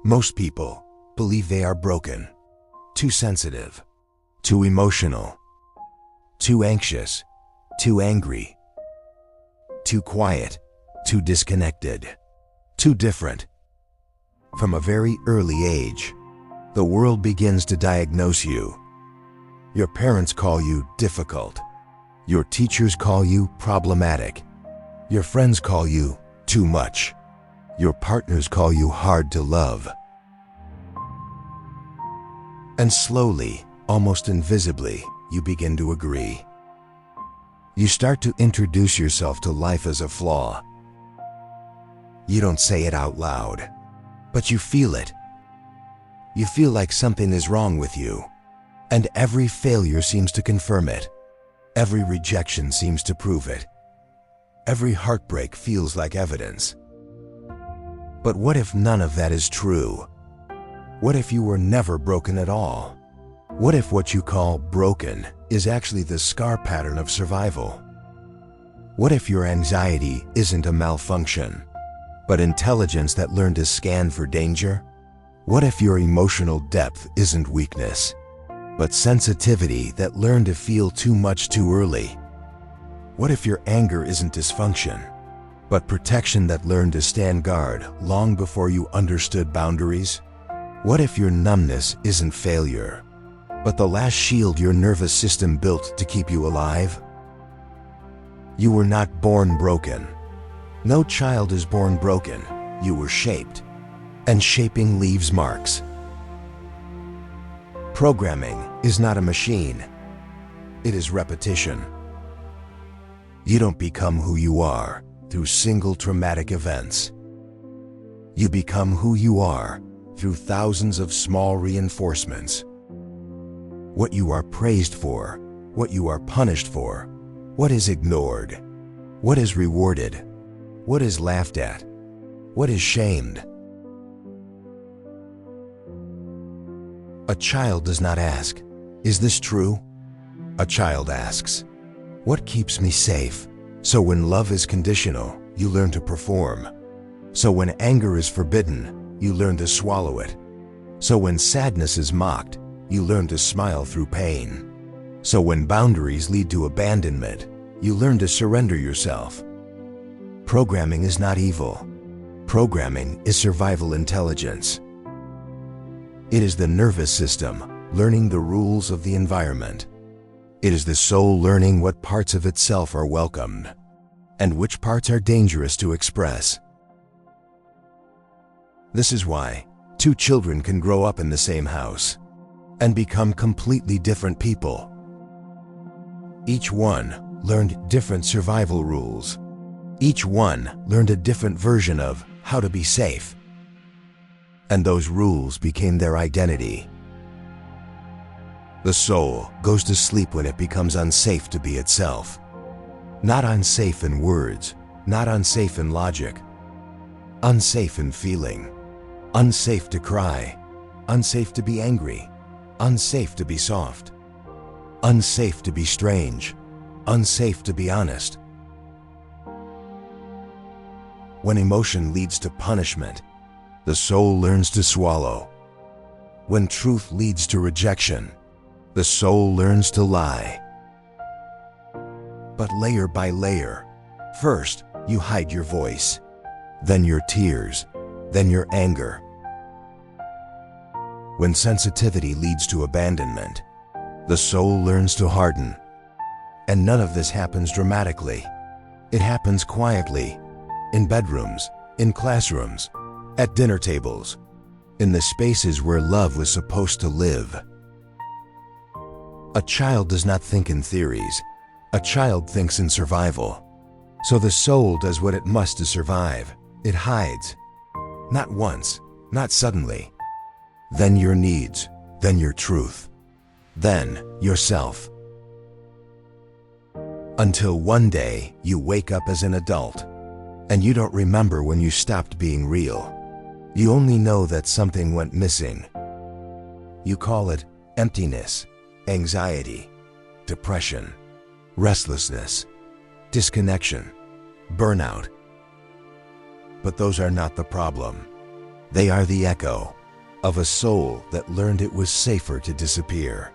Most people believe they are broken, too sensitive, too emotional, too anxious, too angry, too quiet, too disconnected, too different. From a very early age, the world begins to diagnose you. Your parents call you difficult. Your teachers call you problematic. Your friends call you too much. Your partners call you hard to love. And slowly, almost invisibly, you begin to agree. You start to introduce yourself to life as a flaw. You don't say it out loud, but you feel it. You feel like something is wrong with you, and every failure seems to confirm it. Every rejection seems to prove it. Every heartbreak feels like evidence. But what if none of that is true? What if you were never broken at all? What if what you call broken is actually the scar pattern of survival? What if your anxiety isn't a malfunction, but intelligence that learned to scan for danger? What if your emotional depth isn't weakness, but sensitivity that learned to feel too much too early? What if your anger isn't dysfunction, but protection that learned to stand guard long before you understood boundaries? What if your numbness isn't failure, but the last shield your nervous system built to keep you alive? You were not born broken. No child is born broken. You were shaped, and shaping leaves marks. Programming is not a machine. It is repetition. You don't become who you are through single traumatic events. You become who you are through thousands of small reinforcements. What you are praised for, what you are punished for, what is ignored, what is rewarded, what is laughed at, what is shamed. A child does not ask, "Is this true?" A child asks, "What keeps me safe?" So when love is conditional, you learn to perform. So when anger is forbidden, you learn to swallow it. So when sadness is mocked, you learn to smile through pain. So when boundaries lead to abandonment, you learn to surrender yourself. Programming is not evil. Programming is survival intelligence. It is the nervous system learning the rules of the environment. It is the soul learning what parts of itself are welcomed and which parts are dangerous to express. This is why two children can grow up in the same house and become completely different people. Each one learned different survival rules. Each one learned a different version of how to be safe. And those rules became their identity. The soul goes to sleep when it becomes unsafe to be itself. Not unsafe in words, not unsafe in logic. Unsafe in feeling. Unsafe to cry. Unsafe to be angry. Unsafe to be soft. Unsafe to be strange. Unsafe to be honest. When emotion leads to punishment, the soul learns to swallow. When truth leads to rejection, the soul learns to lie. But layer by layer, first you hide your voice, then your tears, then your anger. When sensitivity leads to abandonment, the soul learns to harden. And none of this happens dramatically. It happens quietly, in bedrooms, in classrooms, at dinner tables, in the spaces where love was supposed to live. A child does not think in theories. A child thinks in survival. So the soul does what it must to survive. It hides. Not once, not suddenly. Then your needs, then your truth, then yourself. Until one day you wake up as an adult, and you don't remember when you stopped being real. You only know that something went missing. You call it emptiness, anxiety, depression, restlessness, disconnection, burnout. But those are not the problem. They are the echo of a soul that learned it was safer to disappear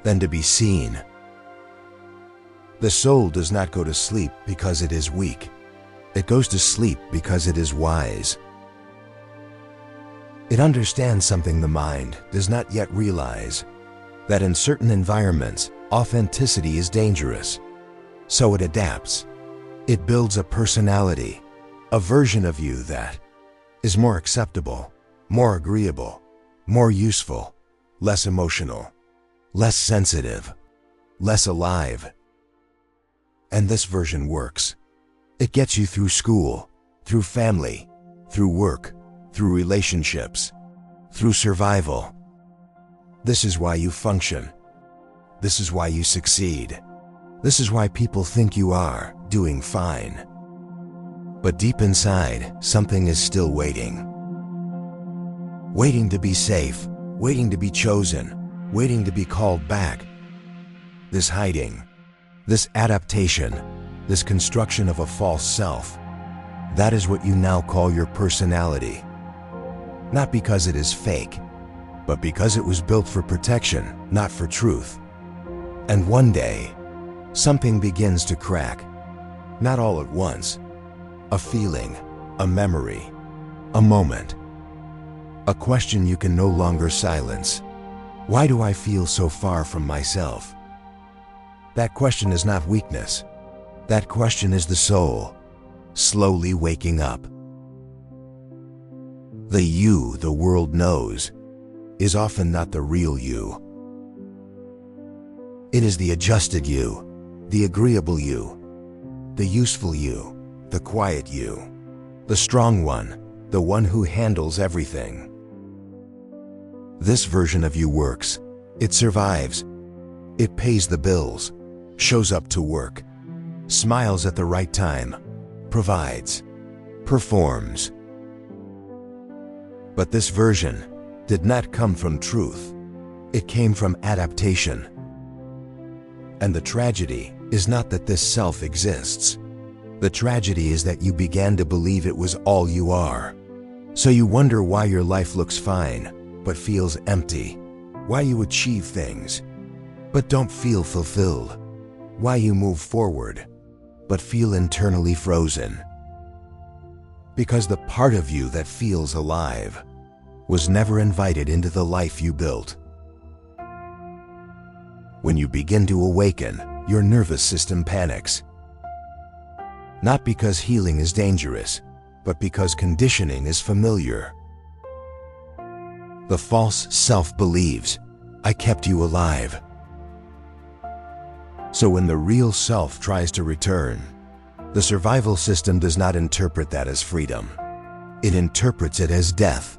than to be seen. The soul does not go to sleep because it is weak. It goes to sleep because it is wise. It understands something the mind does not yet realize, that in certain environments, authenticity is dangerous. So it adapts. It builds a personality, a version of you that is more acceptable, more agreeable, more useful, less emotional, less sensitive, less alive. And this version works. It gets you through school, through family, through work, through relationships, through survival. This is why you function. This is why you succeed. This is why people think you are doing fine. But deep inside, something is still waiting. Waiting to be safe, waiting to be chosen, waiting to be called back. This hiding, this adaptation, this construction of a false self, that is what you now call your personality. Not because it is fake, but because it was built for protection, not for truth. And one day, something begins to crack. Not all at once. A feeling, a memory, a moment. A question you can no longer silence. Why do I feel so far from myself? That question is not weakness. That question is the soul, slowly waking up. The you the world knows is often not the real you. It is the adjusted you, the agreeable you, the useful you, the quiet you, the strong one, the one who handles everything. This version of you works. It survives. It pays the bills, shows up to work, smiles at the right time, provides, performs. But this version did not come from truth. It came from adaptation. And the tragedy is not that this self exists. The tragedy is that you began to believe it was all you are. So you wonder why your life looks fine, but feels empty. Why you achieve things, but don't feel fulfilled. Why you move forward, but feel internally frozen. Because the part of you that feels alive was never invited into the life you built. When you begin to awaken, your nervous system panics. Not because healing is dangerous, but because conditioning is familiar. The false self believes, I kept you alive. So when the real self tries to return, the survival system does not interpret that as freedom. It interprets it as death.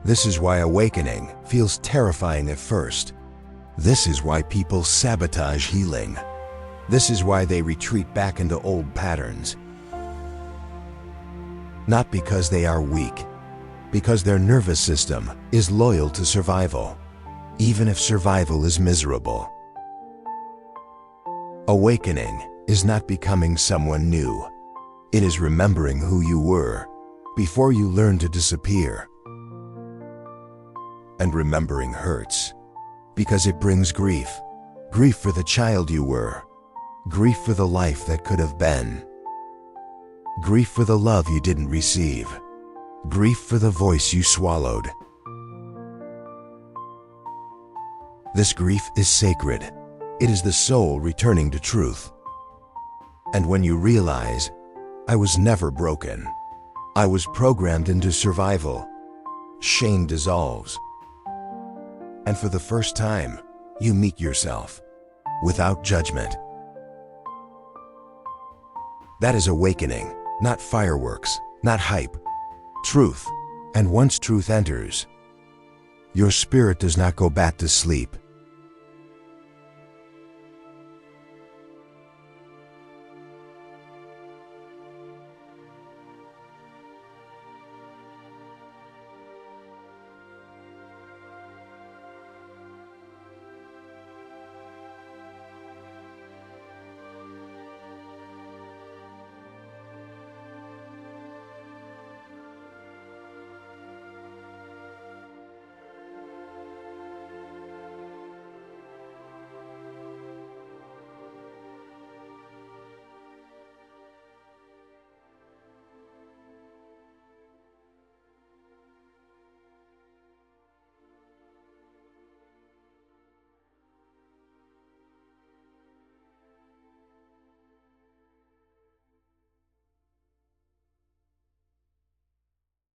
This is why awakening feels terrifying at first. This is why people sabotage healing. This is why they retreat back into old patterns. Not because they are weak, because their nervous system is loyal to survival, even if survival is miserable. Awakening is not becoming someone new. It is remembering who you were before you learned to disappear. And remembering hurts, because it brings grief. Grief for the child you were. Grief for the life that could have been. Grief for the love you didn't receive. Grief for the voice you swallowed. This grief is sacred. It is the soul returning to truth. And when you realize, I was never broken. I was programmed into survival. Shame dissolves. And for the first time, you meet yourself without judgment. That is awakening, not fireworks, not hype. Truth. And once truth enters, your spirit does not go back to sleep.